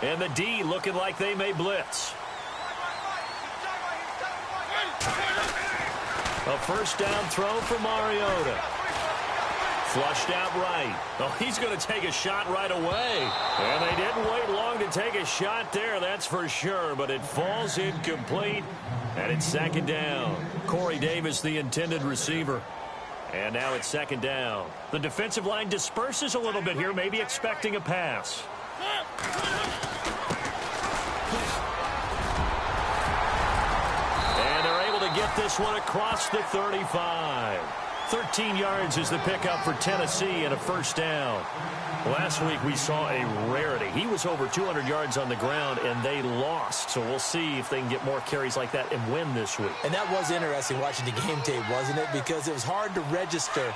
And the D looking like they may blitz. A first down throw for Mariota. Flushed out right. Oh, he's going to take a shot right away. And they didn't wait long to take a shot there, that's for sure. But it falls incomplete. And it's second down. Corey Davis, the intended receiver. And now it's second down. The defensive line disperses a little bit here, maybe expecting a pass. And they're able to get this one across the 35. 13 yards is the pickup for Tennessee and a first down. Last week we saw a rarity. He was over 200 yards on the ground, and they lost. So we'll see if they can get more carries like that and win this week. And that was interesting watching the game tape, wasn't it? Because it was hard to register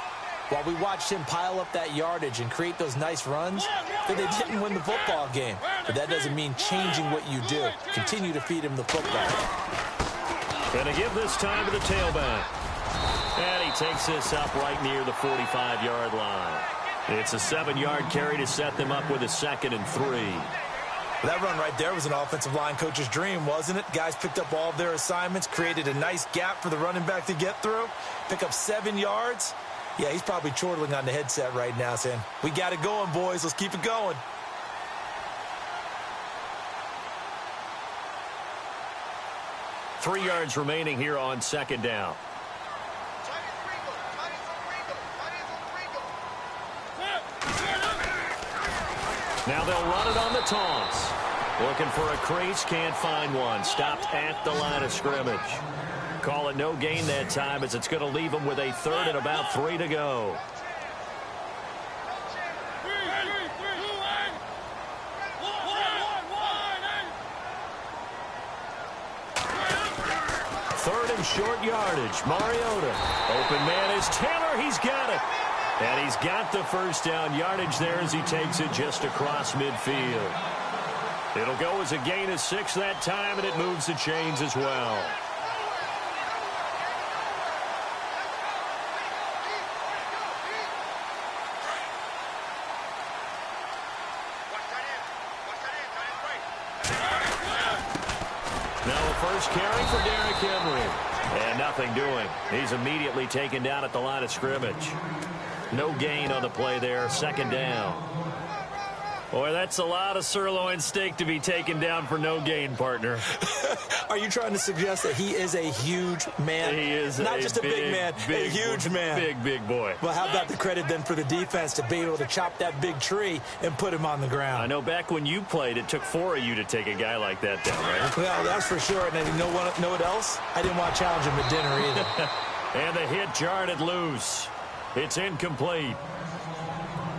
while we watched him pile up that yardage and create those nice runs that they didn't win the football game. But that doesn't mean changing what you do. Continue to feed him the football. Going to give this time to the tailback. And he takes this up right near the 45-yard line. It's a 7-yard carry to set them up with a 2nd and 3. That run right there was an offensive line coach's dream, wasn't it? Guys picked up all of their assignments, created a nice gap for the running back to get through, pick up 7 yards. Yeah, he's probably chortling on the headset right now saying, we got it going, boys. Let's keep it going. Three yards remaining here on second down. Now they'll run it on the toss. Looking for a crease, can't find one. Stopped at the line of scrimmage. Call it no gain that time as it's going to leave them with a 3rd and about 3 to go. Third and short yardage. Mariota. Open man is Taylor. He's got it. And he's got the first down yardage there as he takes it just across midfield. It'll go as a gain of 6 that time, and it moves the chains as well. Now a first carry for Derrick Henry. And nothing doing. He's immediately taken down at the line of scrimmage. No gain on the play there. Second down. Boy, that's a lot of sirloin steak to be taken down for no gain, partner. Are you trying to suggest that he is a huge man? He is not just a big man, a huge man. Big boy. Well, how about the credit then for the defense to be able to chop that big tree and put him on the ground? I know back when you played, it took 4 of you to take a guy like that down, right? Well, that's for sure. And you know what else? I didn't want to challenge him at dinner either. And the hit jarred it loose. It's incomplete.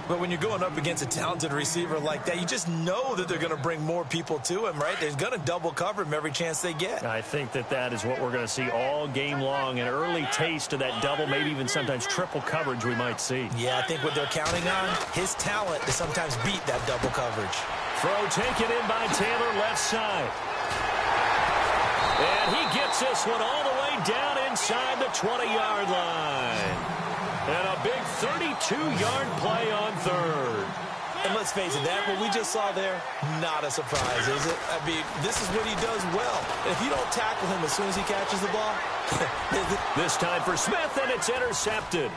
But when you're going up against a talented receiver like that, you just know that they're going to bring more people to him, right? They're going to double cover him every chance they get. I think that is what we're going to see all game long. An early taste of that double, maybe even sometimes triple coverage we might see. Yeah, I think what they're counting on, his talent to sometimes beat that double coverage. Throw taken in by Taylor, left side. And he gets this one all the way down inside the 20-yard line. And a big 32-yard play on third. And let's face it, that what we just saw there, not a surprise, is it? I mean, this is what he does well. If you don't tackle him as soon as he catches the ball. This time for Smith, and it's intercepted.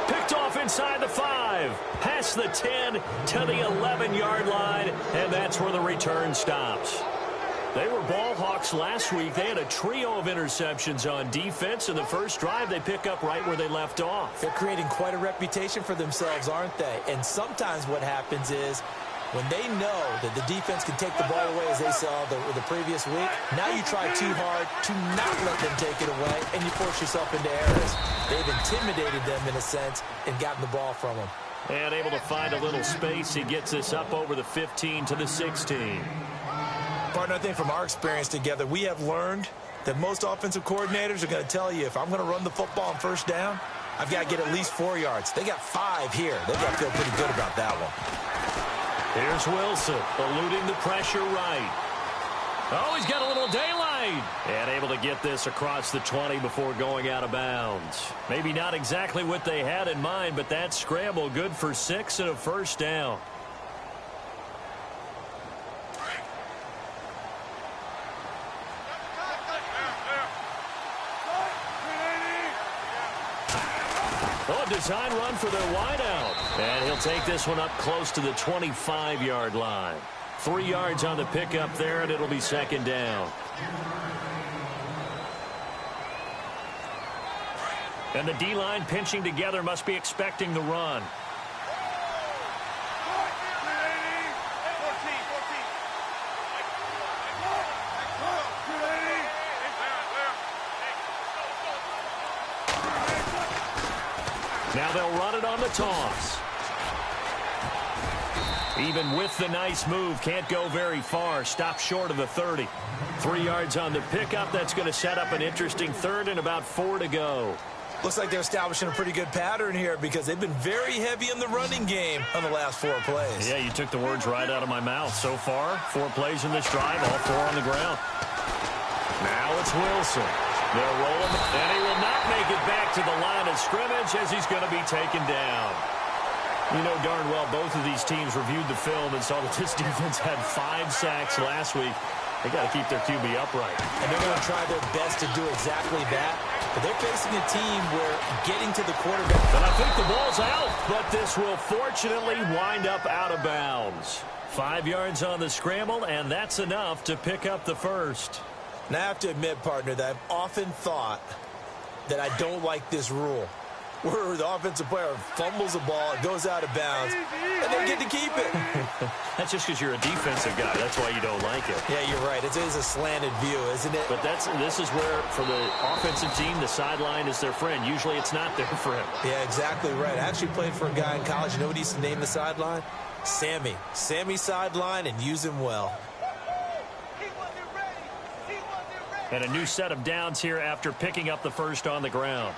Picked off inside the 5. Past the 10 to the 11-yard line, and that's where the return stops. They were ball hawks last week. They had a trio of interceptions on defense. In the first drive, they pick up right where they left off. They're creating quite a reputation for themselves, aren't they? And sometimes what happens is when they know that the defense can take the ball away as they saw the previous week, now you try too hard to not let them take it away, and you force yourself into errors. They've intimidated them in a sense and gotten the ball from them. And able to find a little space. He gets this up over the 15 to the 16. Partner, I think from our experience together, we have learned that most offensive coordinators are going to tell you, if I'm going to run the football on first down, I've got to get at least 4 yards. They got 5 here. They've got to feel pretty good about that one. Here's Wilson, eluding the pressure right. Oh, he's got a little daylight. And able to get this across the 20 before going out of bounds. Maybe not exactly what they had in mind, but that scramble good for 6 and a first down. Oh, a design run for their wideout. And he'll take this one up close to the 25-yard line. 3 yards on the pickup there, and it'll be second down. And the D-line pinching together must be expecting the run. Now they'll run it on the toss. Even with the nice move, can't go very far. Stop short of the 30. 3 yards on the pickup. That's going to set up an interesting third and about 4 to go. Looks like they're establishing a pretty good pattern here because they've been very heavy in the running game on the last 4 plays. Yeah, you took the words right out of my mouth. So far, 4 plays in this drive, all 4 on the ground. Now it's Wilson. They'll roll him, and he will not make it back to the line of scrimmage as he's going to be taken down. You know darn well both of these teams reviewed the film and saw that this defense had 5 sacks last week. They got to keep their QB upright. And they're going to try their best to do exactly that. But they're facing a team where getting to the quarterback. And I think the ball's out, but this will fortunately wind up out of bounds. 5 yards on the scramble, and that's enough to pick up the first. Now, I have to admit, partner, that I've often thought that I don't like this rule, where the offensive player fumbles the ball, it goes out of bounds, and they get to keep it. That's just because you're a defensive guy. That's why you don't like it. Yeah, you're right. It is a slanted view, isn't it? But this is where, for the offensive team, the sideline is their friend. Usually it's not their friend. Yeah, exactly right. I actually played for a guy in college. You know what he used to name the sideline? Sammy. Sammy sideline, and use him well. And a new set of downs here after picking up the first on the ground.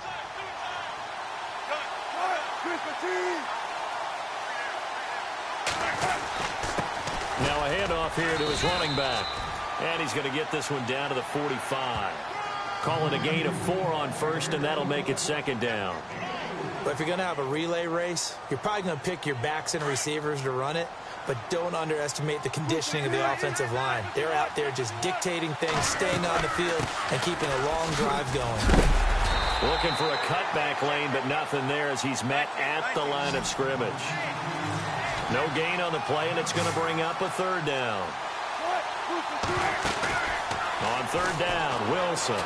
Now a handoff here to his running back. And he's going to get this one down to the 45. Call it a gain of 4 on first, and that'll make it second down. But if you're going to have a relay race, you're probably going to pick your backs and receivers to run it. But don't underestimate the conditioning of the offensive line. They're out there just dictating things, staying on the field, and keeping a long drive going. Looking for a cutback lane, but nothing there as he's met at the line of scrimmage. No gain on the play, and it's going to bring up a third down. On third down, Wilson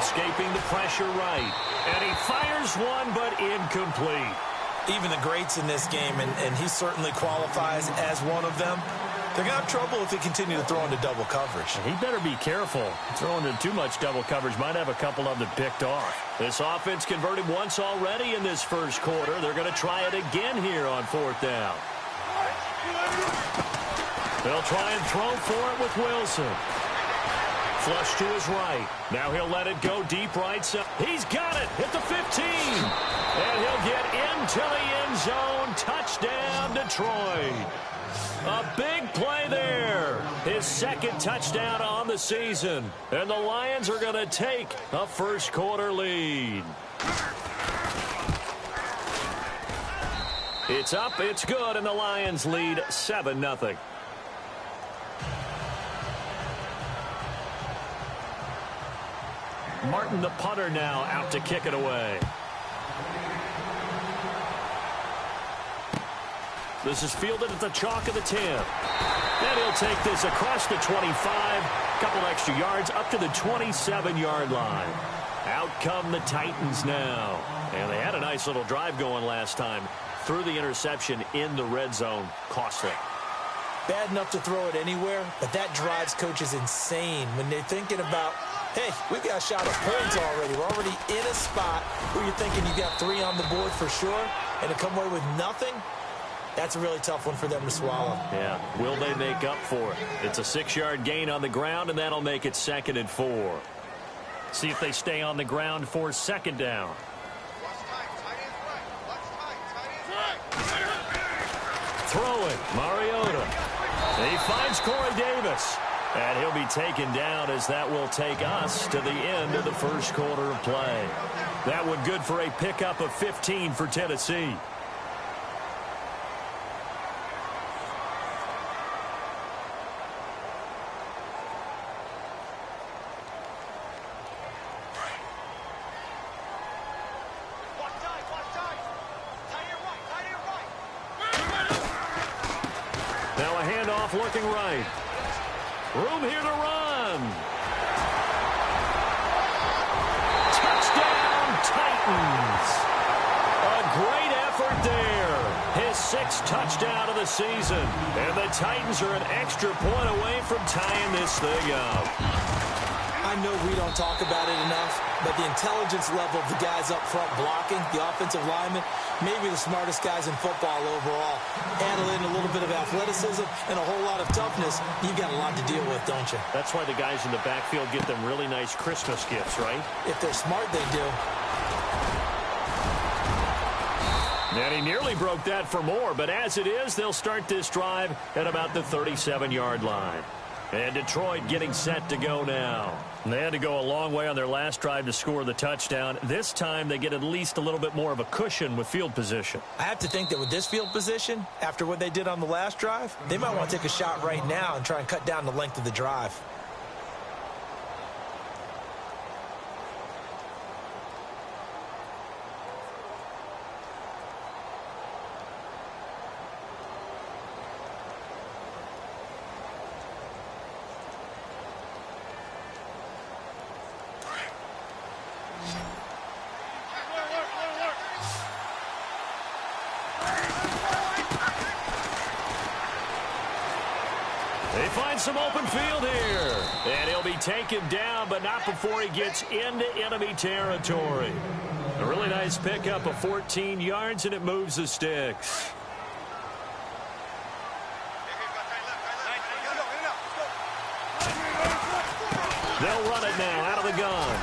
escaping the pressure right. And he fires one, but incomplete. Even the greats in this game, and he certainly qualifies as one of them, they're going to have trouble if they continue to throw into double coverage. He better be careful. Throwing into too much double coverage might have a couple of them picked off. This offense converted once already in this first quarter. They're going to try it again here on fourth down. They'll try and throw for it with Wilson. Flush to his right. Now he'll let it go deep right side. He's got it at the 15. And he'll get into the end zone. Touchdown, Detroit. A big play there. His second touchdown on the season. And the Lions are going to take a first quarter lead. It's up, it's good, and the Lions lead 7-0. Martin, the punter, now out to kick it away. This is fielded at the chalk of the 10. And he'll take this across the 25. A couple extra yards up to the 27-yard line. Out come the Titans now. And they had a nice little drive going last time. Threw the interception in the red zone. Costly. Bad enough to throw it anywhere, but that drives coaches insane when they're thinking about, hey, we've got a shot at points already. We're already in a spot where you're thinking you got 3 on the board for sure, and to come away with nothing, that's a really tough one for them to swallow. Yeah. Will they make up for it? It's a 6-yard gain on the ground, and that'll make it 2nd and 4. See if they stay on the ground for second down. Throw it, Mariota. And he finds Corey Davis. And he'll be taken down as that will take us to the end of the first quarter of play. That one good for a pickup of 15 for Tennessee. off looking right. Room here to run. Touchdown, Titans. A great effort there. His 6th touchdown of the season. And the Titans are an extra point away from tying this thing up. I know we don't talk about it enough, but the intelligence level of the guys up front blocking, the offensive linemen, maybe the smartest guys in football overall. Add in a little bit of athleticism and a whole lot of toughness, you've got a lot to deal with, don't you? That's why the guys in the backfield get them really nice Christmas gifts, right? If they're smart, they do. And he nearly broke that for more, but as it is, they'll start this drive at about the 37-yard line. And Detroit getting set to go now. And they had to go a long way on their last drive to score the touchdown. This time they get at least a little bit more of a cushion with field position. I have to think that with this field position, after what they did on the last drive, they might want to take a shot right now and try and cut down the length of the drive. They find some open field here. And he'll be taken down, but not before he gets into enemy territory. A really nice pickup of 14 yards, and it moves the sticks. They'll run it now out of the gun.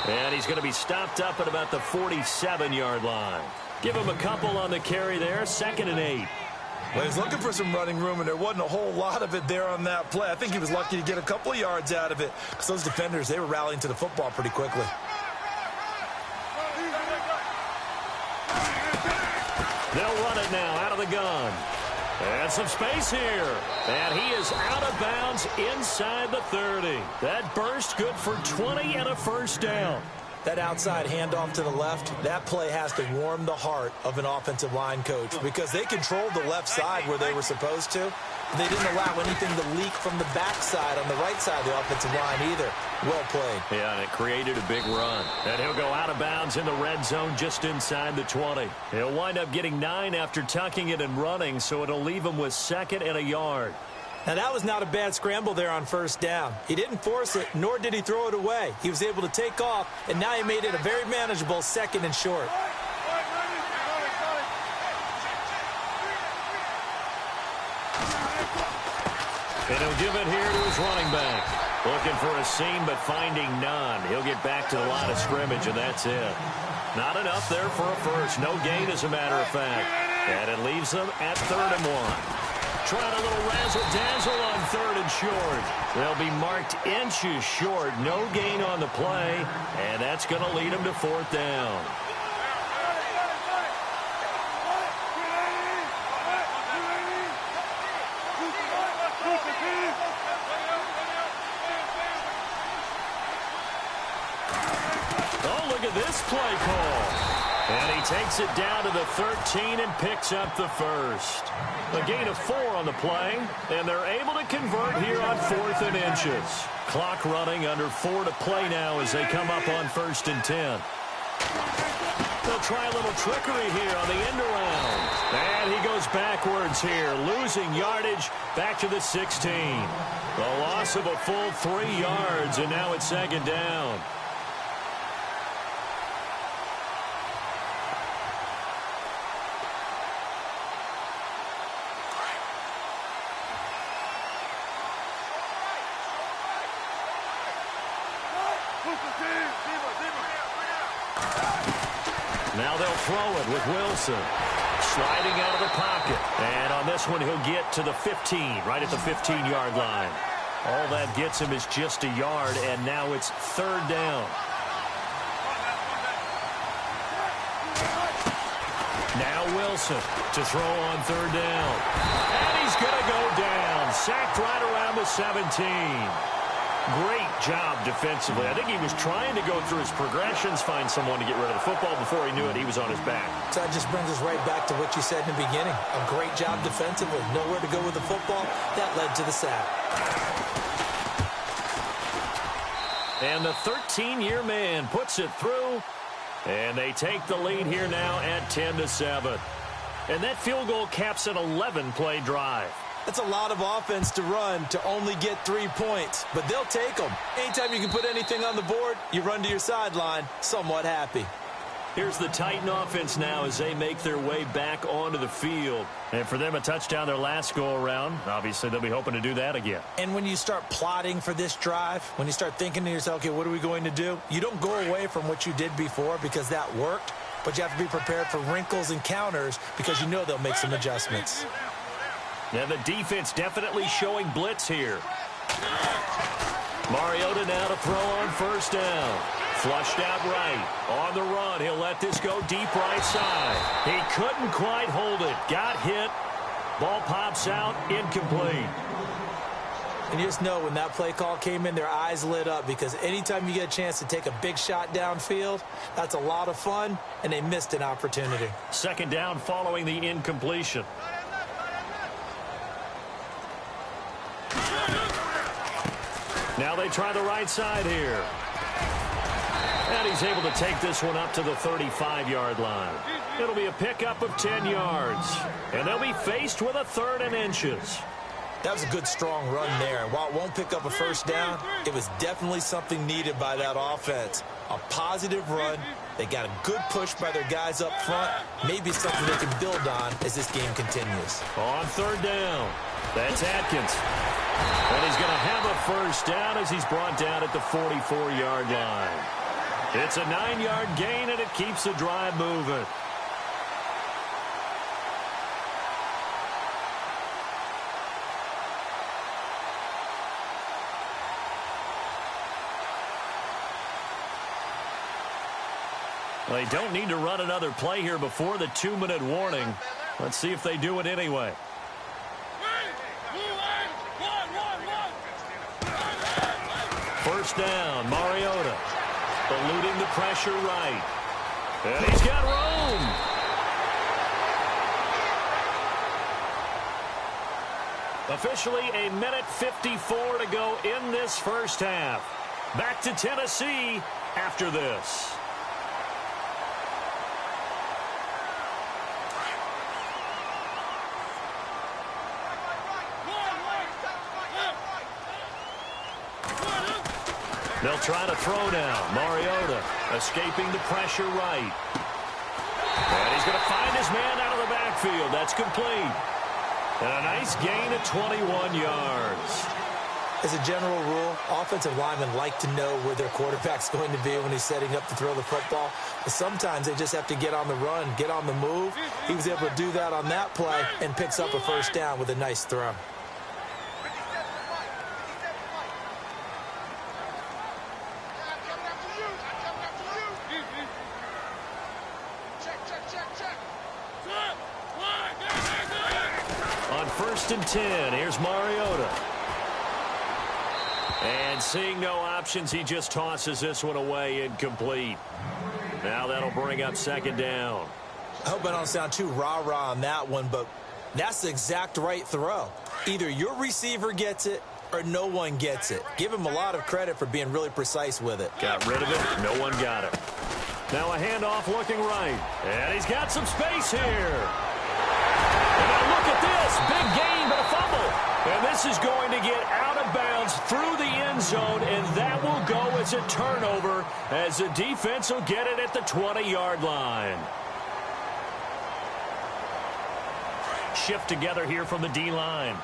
And he's going to be stopped up at about the 47-yard line. Give him a couple on the carry there, 2nd and 8. Well, he was looking for some running room, and there wasn't a whole lot of it there on that play. I think he was lucky to get a couple of yards out of it because those defenders, they were rallying to the football pretty quickly. They'll run it now out of the gun. And some space here. And he is out of bounds inside the 30. That burst good for 20 and a first down. That outside handoff to the left, that play has to warm the heart of an offensive line coach because they controlled the left side where they were supposed to. But they didn't allow anything to leak from the backside on the right side of the offensive line either. Well played. Yeah, and it created a big run. And he'll go out of bounds in the red zone just inside the 20. He'll wind up getting 9 after tucking it and running, so it'll leave him with 2nd and a yard. Now, that was not a bad scramble there on first down. He didn't force it, nor did he throw it away. He was able to take off, and now he made it a very manageable 2nd and short. And he'll give it here to his running back. Looking for a seam, but finding none. He'll get back to the line of scrimmage, and that's it. Not enough there for a first. No gain, as a matter of fact. And it leaves them at 3rd and 1. Trying a little razzle-dazzle on 3rd and short. They'll be marked inches short. No gain on the play, and that's going to lead them to 4th down. Oh, look at this play call. And he takes it down to the 13 and picks up the first. A gain of 4 on the play, and they're able to convert here on 4th and inches. Clock running, under 4 to play now as they come up on 1st and 10. They'll try a little trickery here on the end around. And he goes backwards here, losing yardage back to the 16. The loss of a full 3 yards, and now it's 2nd down. Now they'll throw it with Wilson. Sliding out of the pocket. And on this one, he'll get to the 15, right at the 15-yard line. All that gets him is just a yard, and now it's 3rd down. Now Wilson to throw on 3rd down. And he's going to go down. Sacked right around the 17. Great job defensively. I think he was trying to go through his progressions, find someone to get rid of the football. Before he knew it, he was on his back. So that just brings us right back to what you said in the beginning. A great job defensively. Nowhere to go with the football. That led to the sack. And the 13-year man puts it through. And they take the lead here now at 10-7. And that field goal caps an 11-play drive. That's a lot of offense to run to only get 3 points, but they'll take them. Anytime you can put anything on the board, you run to your sideline, somewhat happy. Here's the Titan offense now as they make their way back onto the field. And for them, a touchdown their last go-around. Obviously, they'll be hoping to do that again. And when you start plotting for this drive, when you start thinking to yourself, okay, what are we going to do? You don't go away from what you did before because that worked, but you have to be prepared for wrinkles and counters because you know they'll make some adjustments. And the defense definitely showing blitz here. Mariota now to throw on first down. Flushed out right. On the run, he'll let this go deep right side. He couldn't quite hold it. Got hit. Ball pops out. Incomplete. And you just know when that play call came in, their eyes lit up because anytime you get a chance to take a big shot downfield, that's a lot of fun, and they missed an opportunity. Second down following the incompletion. Now they try the right side here. And he's able to take this one up to the 35-yard line. It'll be a pickup of 10 yards. And they'll be faced with a 3rd and inches. That was a good, strong run there. And while it won't pick up a first down, it was definitely something needed by that offense. A positive run. They got a good push by their guys up front. Maybe something they can build on as this game continues. On 3rd down, that's Atkins. And he's going to have a first down as he's brought down at the 44-yard line. It's a 9-yard gain, and it keeps the drive moving. They don't need to run another play here before the 2-minute warning. Let's see if they do it anyway. First down, Mariota. Eluding the pressure right. And he's got room. Officially a minute 54 to go in this first half. Back to Tennessee after this. They'll try to throw now. Mariota escaping the pressure right. And he's going to find his man out of the backfield. That's complete. And a nice gain of 21 yards. As a general rule, offensive linemen like to know where their quarterback's going to be when he's setting up to throw the football. But sometimes they just have to get on the run, get on the move. He was able to do that on that play and picks up a first down with a nice throw. On 1st and 10, here's Mariota. And seeing no options, he just tosses this one away, incomplete. Now that'll bring up 2nd down. I hope I don't sound too rah-rah on that one, but that's the exact right throw. Either your receiver gets it or no one gets it. Give him a lot of credit for being really precise with it. Got rid of it. No one got it. Now a handoff looking right. And he's got some space here. And now look at this. Big gain, but a fumble. And this is going to get out of bounds through the end zone, and that will go as a turnover as the defense will get it at the 20-yard line. Shift together here from the D-line.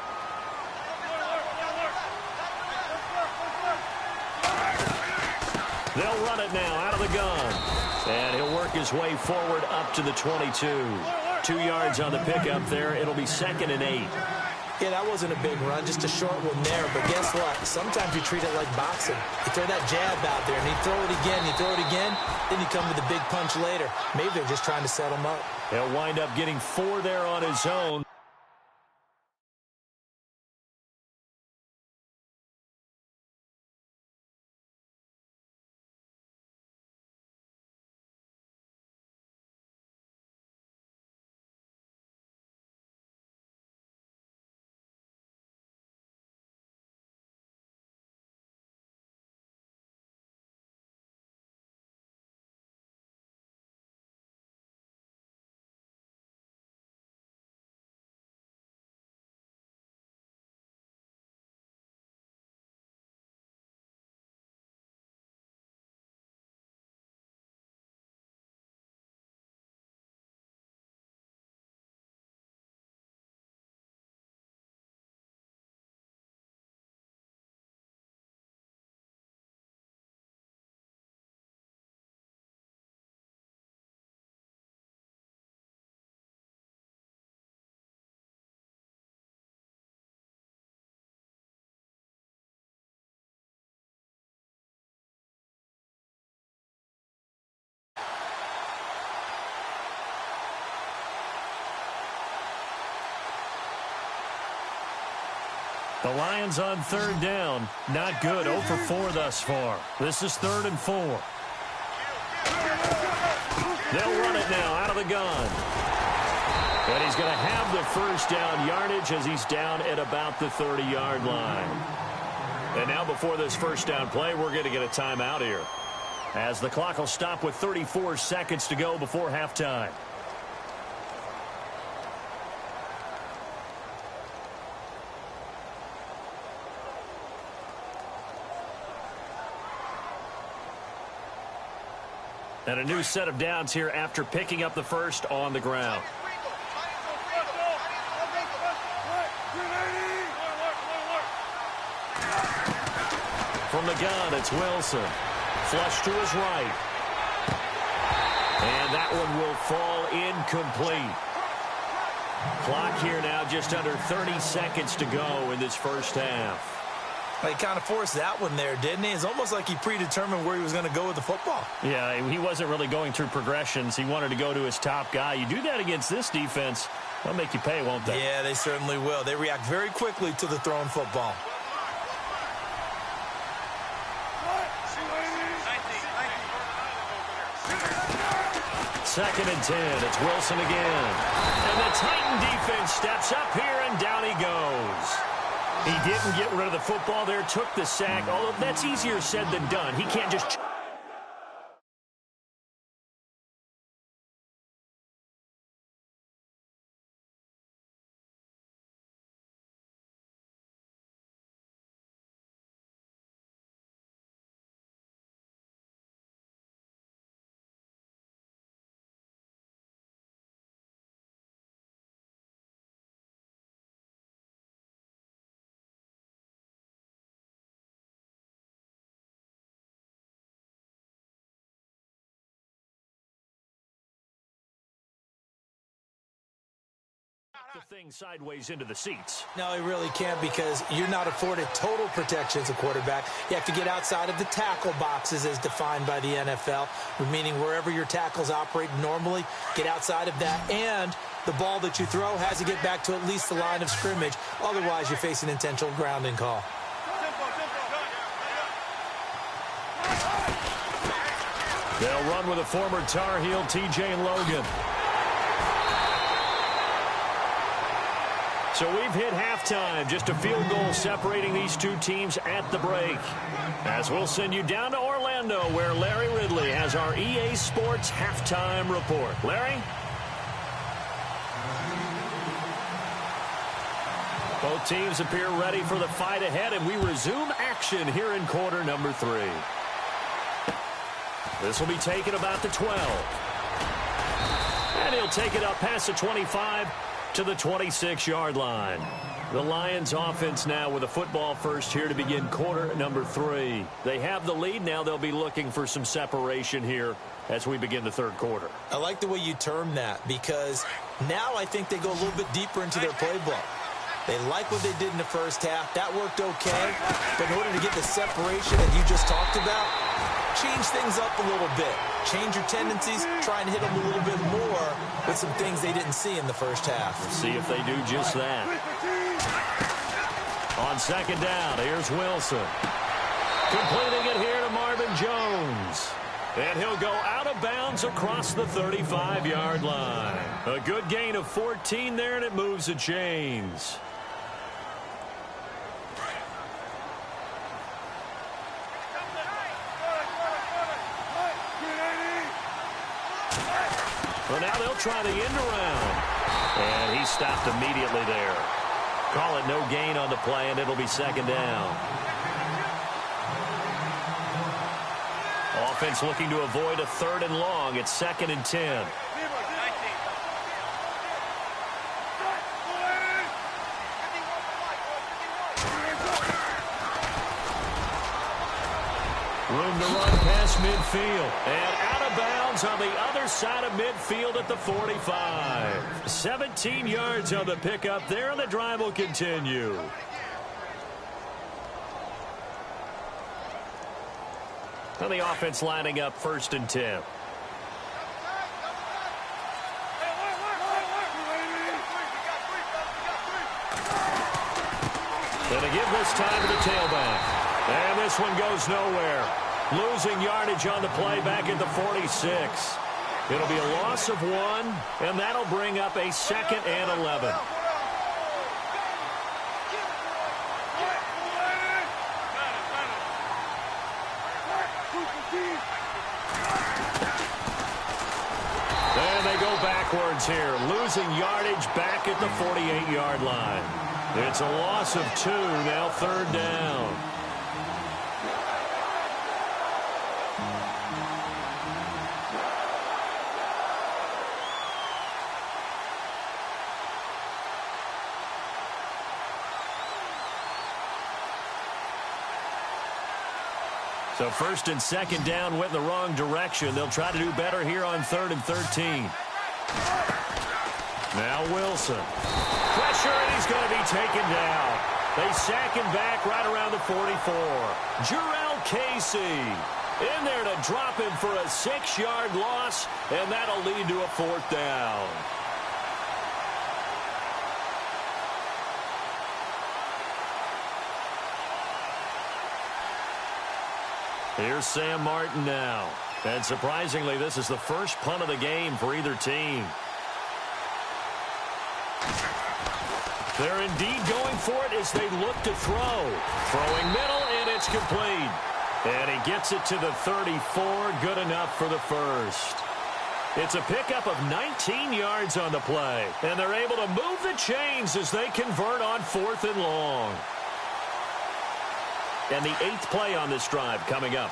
They'll run it now out of the gun. And he'll work his way forward up to the 22. 2 yards on the pickup there. It'll be 2nd and 8. Yeah, that wasn't a big run, just a short one there. But guess what? Sometimes you treat it like boxing. You throw that jab out there, and you throw it again, you throw it again, then you come with a big punch later. Maybe they're just trying to set him up. He'll wind up getting 4 there on his own. The Lions on third down. Not good. 0 for 4 thus far. This is 3rd and 4. They'll run it now out of the gun. And he's going to have the first down yardage as he's down at about the 30-yard line. And now before this first down play, we're going to get a timeout here, as the clock will stop with 34 seconds to go before halftime. And a new set of downs here after picking up the first on the ground. From the gun, it's Wilson. Flush to his right. And that one will fall incomplete. Clock here now just under 30 seconds to go in this first half. He kind of forced that one there, didn't he? It's almost like he predetermined where he was going to go with the football. Yeah, he wasn't really going through progressions. He wanted to go to his top guy. You do that against this defense, they'll make you pay, won't they? Yeah, they certainly will. They react very quickly to the thrown football. Second and 10. It's Wilson again. And the Titan defense steps up here, and down he goes. He didn't get rid of the football there, took the sack, although that's easier said than done. He can't just... the thing sideways into the seats. No, he really can't, because you're not afforded total protection as a quarterback. You have to get outside of the tackle boxes as defined by the NFL, meaning wherever your tackles operate normally, get outside of that, and the ball that you throw has to get back to at least the line of scrimmage. Otherwise, you face an intentional grounding call. They'll run with a former Tar Heel, T.J. Logan. So we've hit halftime, just a field goal separating these two teams at the break. As we'll send you down to Orlando, where Larry Ridley has our EA Sports halftime report. Larry? Both teams appear ready for the fight ahead, and we resume action here in quarter number 3. This will be taken about the 12. And he'll take it up past the 25 to the 26-yard line. The Lions offense now with a football first here to begin quarter number 3. They have the lead. Now they'll be looking for some separation here as we begin the third quarter. I like the way you term that, because now I think they go a little bit deeper into their playbook. They like what they did in the first half. That worked okay. But in order to get the separation that you just talked about, change things up a little bit. Change your tendencies. Try and hit them a little bit more with some things they didn't see in the first half. We'll see if they do just that. On second down, here's Wilson. Completing it here to Marvin Jones. And he'll go out of bounds across the 35-yard line. A good gain of 14 there, and it moves the chains. Well, now they'll try the end around. And he stopped immediately there. Call it no gain on the play, and it'll be second down. Offense looking to avoid a 3rd and long. It's 2nd and 10. Room to run past midfield. And out of bounds on the other side of midfield at the 45. 17 yards on the pickup there, and the drive will continue. And the offense lining up 1st and 10. And they give this time to the tailback. And this one goes nowhere. Losing yardage on the play back at the 46. It'll be a loss of 1, and that'll bring up a 2nd and 11. And they go backwards here, losing yardage back at the 48-yard line. It's a loss of 2, now 3rd down. So 1st and 2nd down went in the wrong direction. They'll try to do better here on 3rd and 13. Now Wilson. Pressure, and he's going to be taken down. They sack him back right around the 44. Jarrell Casey in there to drop him for a 6-yard loss, and that'll lead to a 4th down. Here's Sam Martin now. And surprisingly, this is the first punt of the game for either team. They're indeed going for it as they look to throw. Throwing middle, and it's complete. And he gets it to the 34. Good enough for the first. It's a pickup of 19 yards on the play. And they're able to move the chains as they convert on 4th and long. And the 8th play on this drive coming up.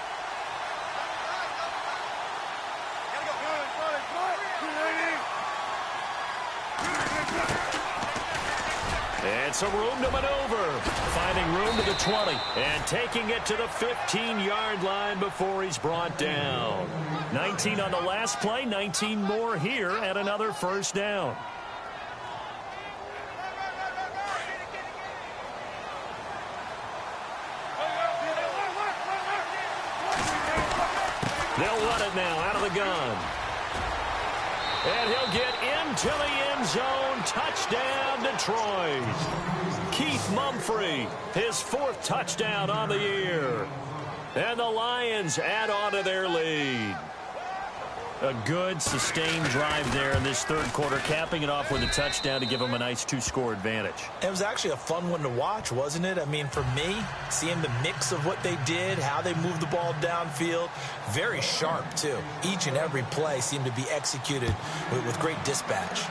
And some room to maneuver. Finding room to the 20. And taking it to the 15-yard line before he's brought down. 19 on the last play. 19 more here at another 1st down. They'll run it now out of the gun. And he'll get into the end zone. Touchdown, Detroit. Keith Mumphrey, his 4th touchdown on the year. And the Lions add on to their lead. A good, sustained drive there in this 3rd quarter, capping it off with a touchdown to give them a nice 2-score advantage. It was actually a fun one to watch, wasn't it? I mean, for me, seeing the mix of what they did, how they moved the ball downfield, very sharp, too. Each and every play seemed to be executed with great dispatch.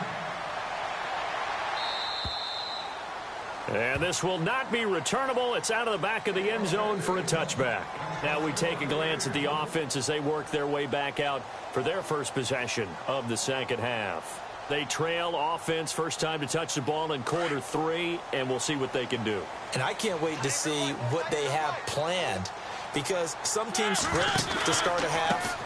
And this will not be returnable. It's out of the back of the end zone for a touchback. Now we take a glance at the offense as they work their way back out for their first possession of the 2nd half. They trail offense, first time to touch the ball in quarter 3, and we'll see what they can do. And I can't wait to see what they have planned, because some teams script to start a half.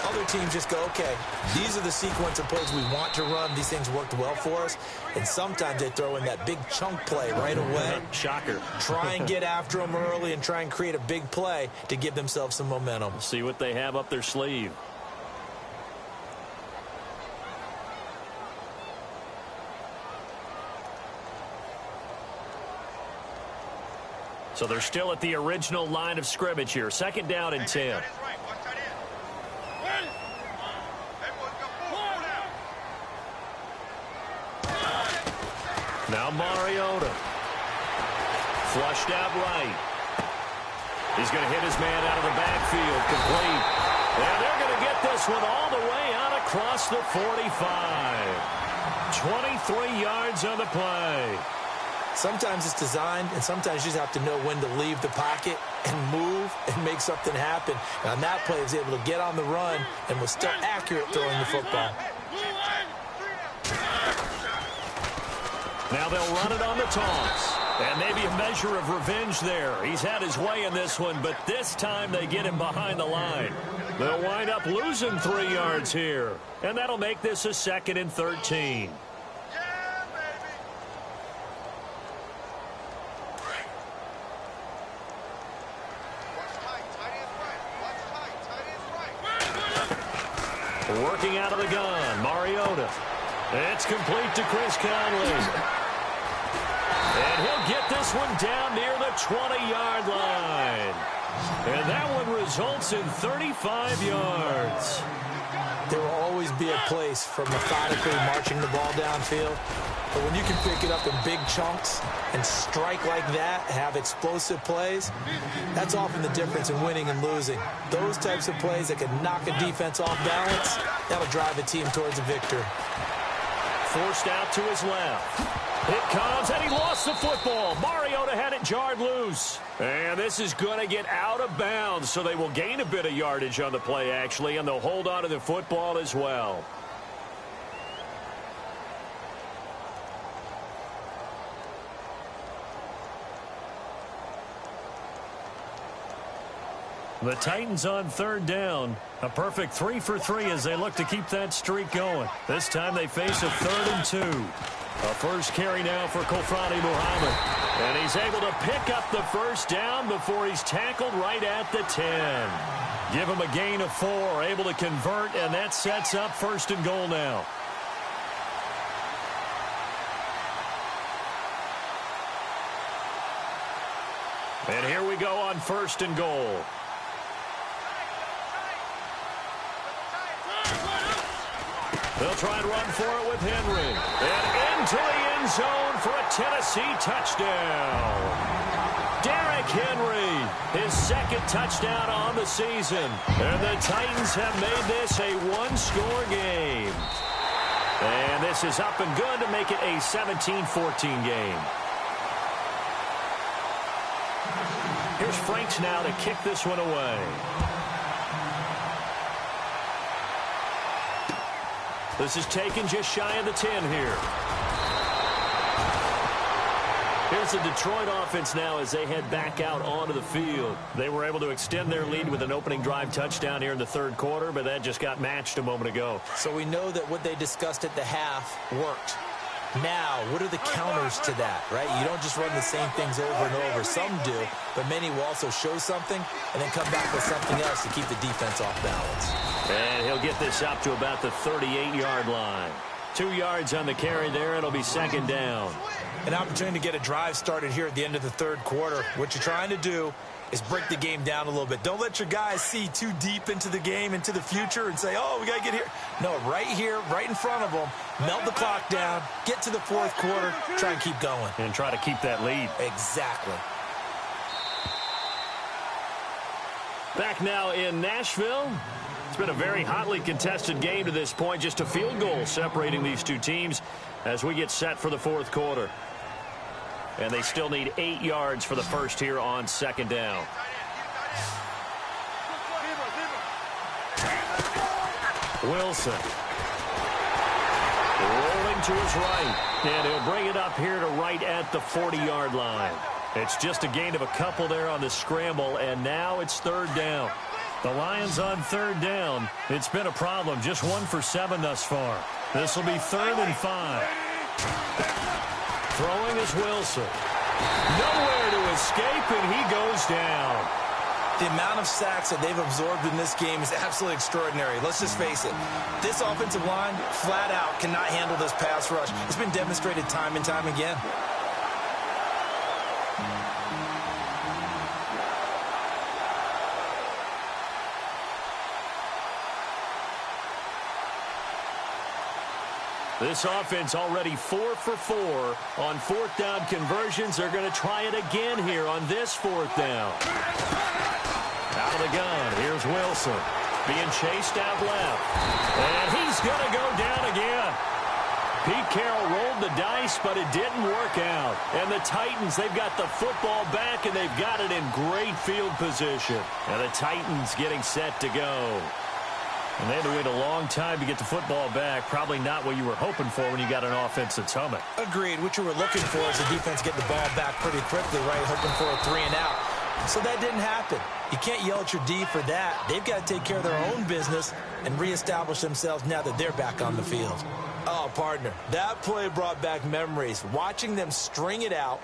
Other teams just go, okay, these are the sequence of plays we want to run. These things worked well for us. And sometimes they throw in that big chunk play right away. Shocker. Try and get after them early and try and create a big play to give themselves some momentum. See what they have up their sleeve. So they're still at the original line of scrimmage here. 2nd down and 10. Now Mariota. Flushed out right. He's going to hit his man out of the backfield. Complete. And they're going to get this one all the way out across the 45. 23 yards on the play. Sometimes it's designed, and sometimes you just have to know when to leave the pocket and move and make something happen. And on that play, he was able to get on the run and was still accurate throwing the football. Now they'll run it on the toss. And maybe a measure of revenge there. He's had his way in this one, but this time they get him behind the line. They'll wind up losing 3 yards here. And that'll make this a 2nd and 13. Working out of the gun, Mariota. It's complete to Chris Conley. And he'll get this one down near the 20-yard line. And that one results in 35 yards. There will always be a place for methodically marching the ball downfield. But when you can pick it up in big chunks and strike like that, have explosive plays, that's often the difference in winning and losing. Those types of plays that can knock a defense off balance, that'll drive a team towards a victory. Forced out to his left. It comes, and he lost the football. Mariota had it jarred loose. And this is going to get out of bounds, so they will gain a bit of yardage on the play, actually, and they'll hold on to the football as well. The Titans on third down. A perfect 3 for 3 as they look to keep that streak going. This time they face a 3rd and 2. A first carry now for Kofrani Muhammad. And he's able to pick up the first down before he's tackled right at the 10. Give him a gain of 4, able to convert, and that sets up 1st and goal now. And here we go on 1st and goal. They'll try and run for it with Henry. And into the end zone for a Tennessee touchdown. Derrick Henry, his 2nd touchdown on the season. And the Titans have made this a 1-score game. And this is up and good to make it a 17-14 game. Here's Franks now to kick this one away. This is taken just shy of the 10 here. Here's the Detroit offense now as they head back out onto the field. They were able to extend their lead with an opening drive touchdown here in the 3rd quarter, but that just got matched a moment ago. So we know that what they discussed at the half worked. Now, what are the counters to that, right? You don't just run the same things over and over. Some do, but many will also show something and then come back with something else to keep the defense off balance. And he'll get this up to about the 38-yard line. 2 yards on the carry there. It'll be 2nd down. An opportunity to get a drive started here at the end of the 3rd quarter. What you're trying to do is break the game down a little bit. Don't let your guys see too deep into the game, into the future, and say, oh, we got to get here. No, right here, right in front of them, melt the clock down, get to the 4th quarter, try and keep going. And try to keep that lead. Exactly. Back now in Nashville. It's been a very hotly contested game to this point. Just a field goal separating these two teams as we get set for the 4th quarter. And they still need 8 yards for the first here on 2nd down. Wilson. Rolling to his right. And he'll bring it up here to right at the 40-yard line. It's just a gain of a couple there on the scramble, and now it's 3rd down. The Lions on 3rd down. It's been a problem. Just 1 for 7 thus far. This will be 3rd and 5. Throwing is Wilson. Nowhere to escape, and he goes down. The amount of sacks that they've absorbed in this game is absolutely extraordinary. Let's just face it. This offensive line, flat out, cannot handle this pass rush. It's been demonstrated time and time again. This offense already 4 for 4 on 4th down conversions. They're going to try it again here on this 4th down. Out of the gun, here's Wilson being chased out left. And he's going to go down again. Pete Carroll rolled the dice, but it didn't work out. And the Titans, they've got the football back, and they've got it in great field position. And the Titans getting set to go. And they had to wait a long time to get the football back. Probably not what you were hoping for when you got an offense that's humming. Agreed. What you were looking for is the defense getting the ball back pretty quickly, right? Hoping for a 3 and out. So that didn't happen. You can't yell at your D for that. They've got to take care of their own business and reestablish themselves now that they're back on the field. Oh, partner, that play brought back memories. Watching them string it out,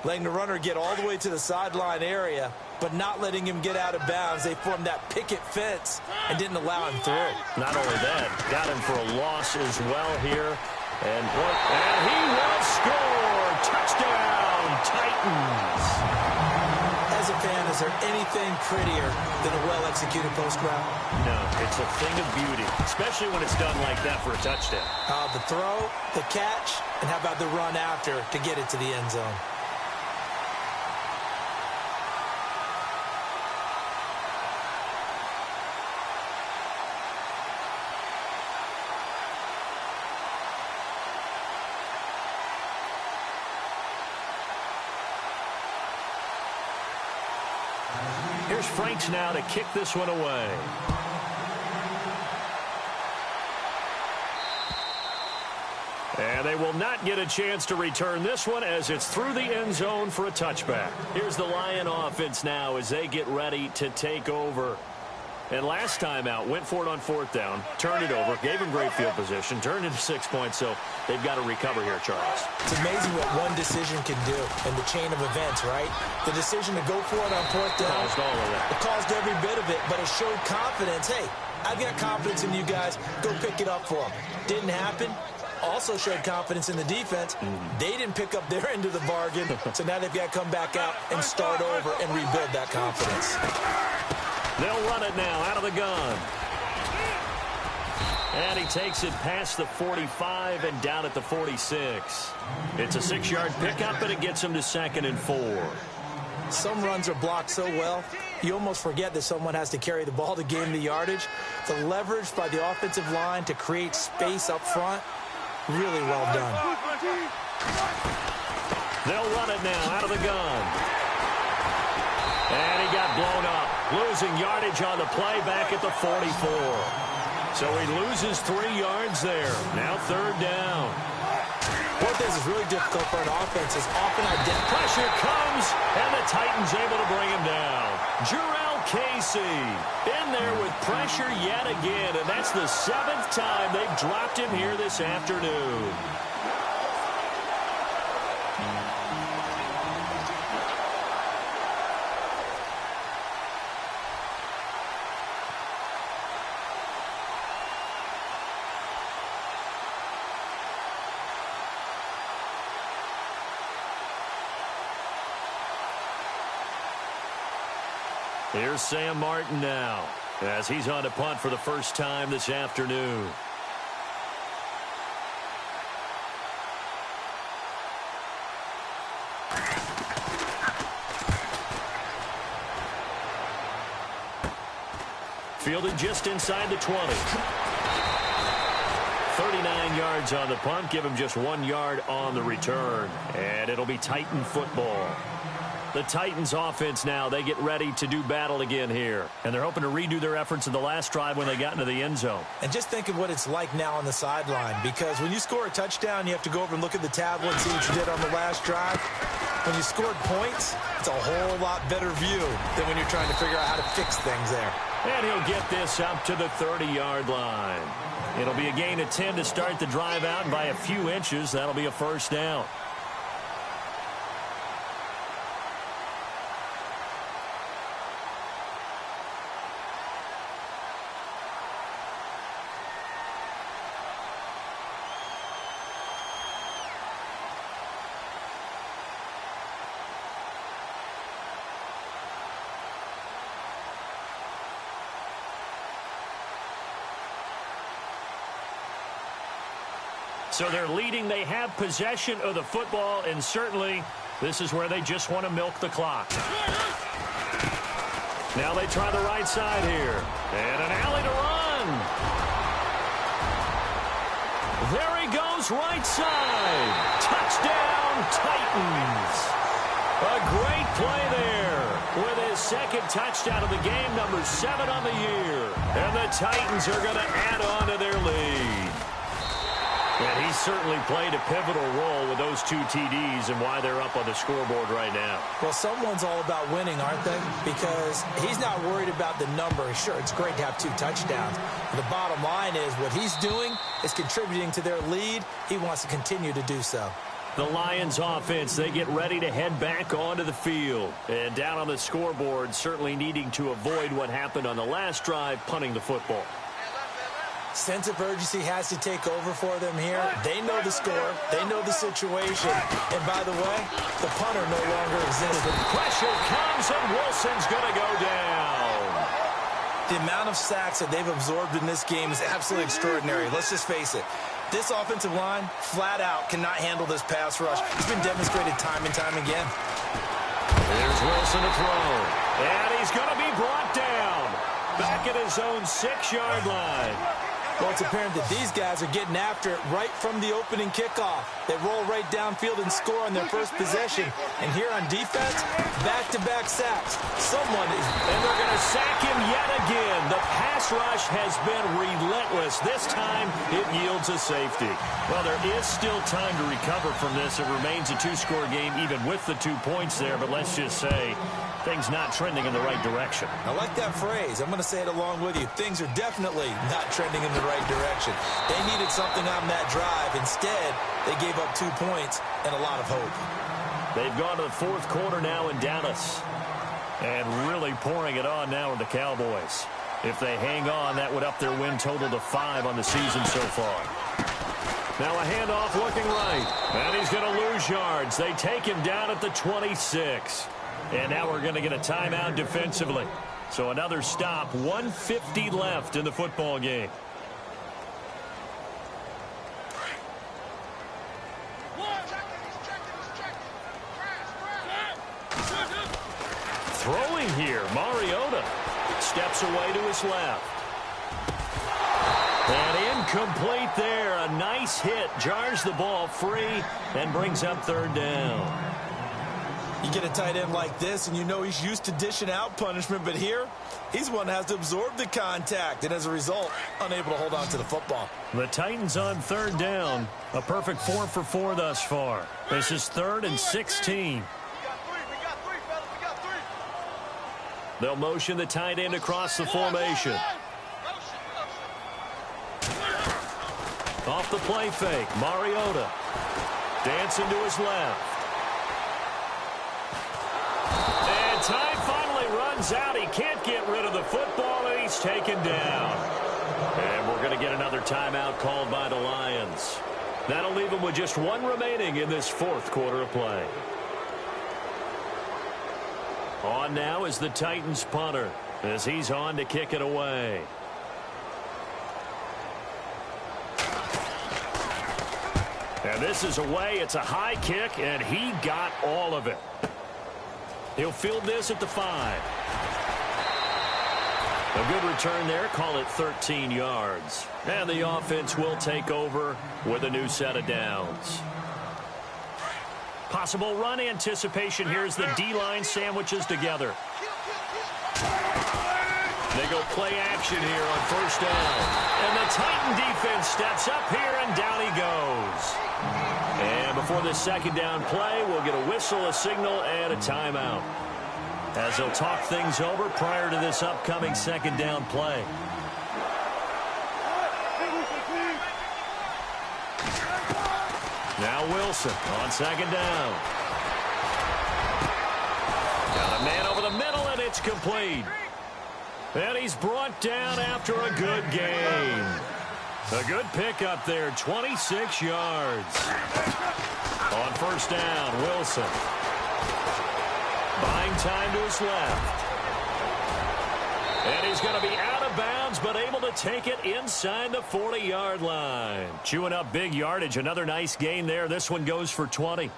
letting the runner get all the way to the sideline area, but not letting him get out of bounds. They formed that picket fence and didn't allow him through. Not only that, got him for a loss as well here. And he will score. Touchdown. there anything prettier than a well-executed post route? No, it's a thing of beauty, especially when it's done like that for a touchdown. The throw, the catch, and how about the run after to get it to the end zone? Here's Franks now to kick this one away. And they will not get a chance to return this one as it's through the end zone for a touchback. Here's the Lion offense now as they get ready to take over. And last time out, went for it on fourth down, turned it over, gave him great field position, turned into 6 points, so they've got to recover here, Charles. It's amazing what one decision can do in the chain of events, right? The decision to go for it on fourth down. Caused all of that. It caused every bit of it, but it showed confidence. Hey, I've got confidence in you guys. Go pick it up for them. Didn't happen. Also showed confidence in the defense. They didn't pick up their end of the bargain, so now they've got to come back out and start over and rebuild that confidence. They'll run it now out of the gun. And he takes it past the 45 and down at the 46. It's a 6-yard pickup, and it gets him to 2nd and 4. Some runs are blocked so well, you almost forget that someone has to carry the ball to gain the yardage. The leverage by the offensive line to create space up front, really well done. They'll run it now out of the gun. And he got blown up, losing yardage on the play back at the 44. So he loses 3 yards there. Now 3rd down. What this is really difficult for an offense is often identify. Pressure comes, and the Titans able to bring him down. Jarrell Casey in there with pressure yet again, and that's the 7th time they've dropped him here this afternoon. Here's Sam Martin now as he's on to punt for the first time this afternoon. Fielded just inside the 20. 39 yards on the punt. Give him just 1 yard on the return. And it'll be Titan football. The Titans offense now, they get ready to do battle again here. And they're hoping to redo their efforts in the last drive when they got into the end zone. And just think of what it's like now on the sideline, because when you score a touchdown, you have to go over and look at the tablet and see what you did on the last drive. When you scored points, it's a whole lot better view than when you're trying to figure out how to fix things there. And he'll get this up to the 30-yard line. It'll be a gain of 10 to start the drive out, and by a few inches, that'll be a first down. So they're leading. They have possession of the football, and certainly this is where they just want to milk the clock. Now they try the right side here. And an alley to run. There he goes, right side. Touchdown, Titans. A great play there with his 2nd touchdown of the game, number 7 on the year. And the Titans are going to add on to their lead. And he certainly played a pivotal role with those 2 TDs and why they're up on the scoreboard right now. Well, someone's all about winning, aren't they? Because he's not worried about the number. Sure, it's great to have 2 touchdowns. But the bottom line is what he's doing is contributing to their lead. He wants to continue to do so. The Lions offense, they get ready to head back onto the field. And down on the scoreboard, certainly needing to avoid what happened on the last drive, punting the football. Sense of urgency has to take over for them here. They know the score. They know the situation. And by the way, the punter no longer exists. Pressure comes, and Wilson's going to go down. The amount of sacks that they've absorbed in this game is absolutely extraordinary. Let's just face it. This offensive line, flat out, cannot handle this pass rush. It's been demonstrated time and time again. Here's Wilson to throw. And he's going to be brought down. Back at his own 6-yard line. Well, it's apparent that these guys are getting after it right from the opening kickoff. They roll right downfield and score on their first possession. And here on defense, back-to-back sacks. Someone is... And they're going to sack him yet again. The pass rush has been relentless. This time, it yields a safety. Well, there is still time to recover from this. It remains a 2-score game, even with the 2 points there. But let's just say, things not trending in the right direction. I like that phrase. I'm going to say it along with you. Things are definitely not trending in the right direction. They needed something on that drive. Instead, they gave up 2 points and a lot of hope. They've gone to the 4th quarter now in Dallas. And really pouring it on now with the Cowboys. If they hang on, that would up their win total to 5 on the season so far. Now a handoff looking right. And he's going to lose yards. They take him down at the 26. And now we're going to get a timeout defensively. So another stop. 1:50 left in the football game. Throwing here, Mariota steps away to his left. And incomplete there. A nice hit. Jars the ball free and brings up 3rd down. You get a tight end like this, and you know he's used to dishing out punishment. But here, he's one that has to absorb the contact. And as a result, unable to hold on to the football. The Titans on 3rd down. A perfect 4 for 4 thus far. This is 3rd and 16. They'll motion the tight end across the formation. Off the play fake, Mariota. Dancing to his left. And time finally runs out. He can't get rid of the football, and he's taken down. And we're going to get another timeout called by the Lions. That'll leave them with just 1 remaining in this 4th quarter of play. On now is the Titans punter as he's on to kick it away. And this is away. It's a high kick, and he got all of it. He'll field this at the 5. A good return there. Call it 13 yards. And the offense will take over with a new set of downs. Possible run anticipation. Here's the D-line sandwiches together. They go play action here on 1st down. And the Titan defense steps up here, and down he goes. And before this 2nd down play, we'll get a whistle, a signal, and a timeout, as they'll talk things over prior to this upcoming 2nd down play. Now Wilson on 2nd down. Got a man over the middle, and it's complete. And he's brought down after a good gain. A good pickup there, 26 yards. On 1st down, Wilson. Buying time to his left. And he's going to be out of bounds, but able to take it inside the 40-yard line. Chewing up big yardage. Another nice gain there. This one goes for 20.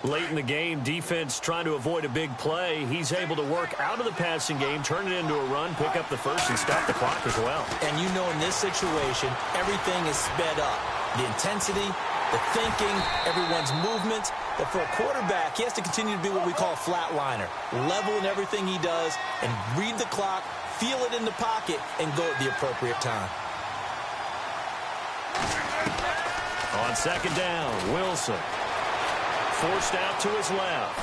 Late in the game, defense trying to avoid a big play. He's able to work out of the passing game, turn it into a run, pick up the 1st, and stop the clock as well. And you know in this situation, everything is sped up. The intensity, the thinking, everyone's movements. But for a quarterback, he has to continue to be what we call a flatliner. Level in everything he does and read the clock, feel it in the pocket, and go at the appropriate time. On 2nd down, Wilson. Forced out to his left.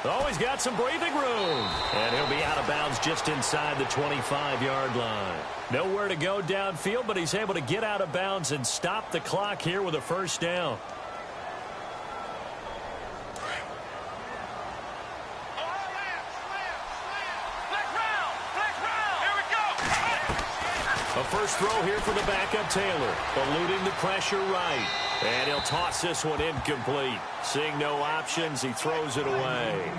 Oh, he's got some breathing room. And he'll be out of bounds just inside the 25-yard line. Nowhere to go downfield, but he's able to get out of bounds and stop the clock here with a 1st down. A first throw here for the backup Taylor. Eluding the pressure right. And he'll toss this one incomplete. Seeing no options, he throws it away.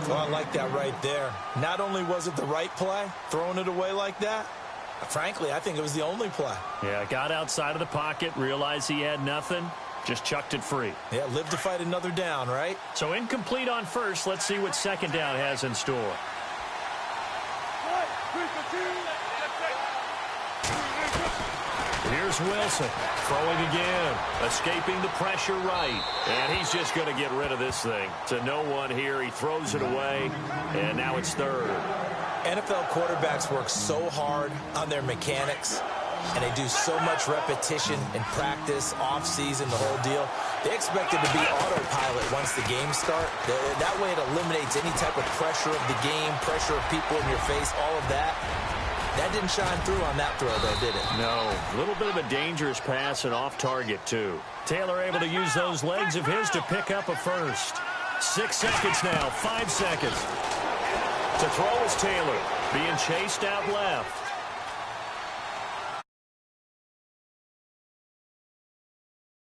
Well, I like that right there. Not only was it the right play, throwing it away like that, frankly, I think it was the only play. Yeah, got outside of the pocket, realized he had nothing, just chucked it free. Yeah, live to fight another down, right? So incomplete on first. Let's see what second down has in store. Here's Wilson, throwing again, escaping the pressure right. And he's just going to get rid of this thing. To no one here, he throws it away, and now it's third. NFL quarterbacks work so hard on their mechanics, and they do so much repetition in practice, off-season, the whole deal. They expect it to be autopilot once the games start. That way it eliminates any type of pressure of the game, pressure of people in your face, all of that. That didn't shine through on that throw, though, did it? No. A little bit of a dangerous pass and off target, too. Taylor able to use those legs of his to pick up a first. 6 seconds now. 5 seconds. To throw is Taylor. Being chased out left.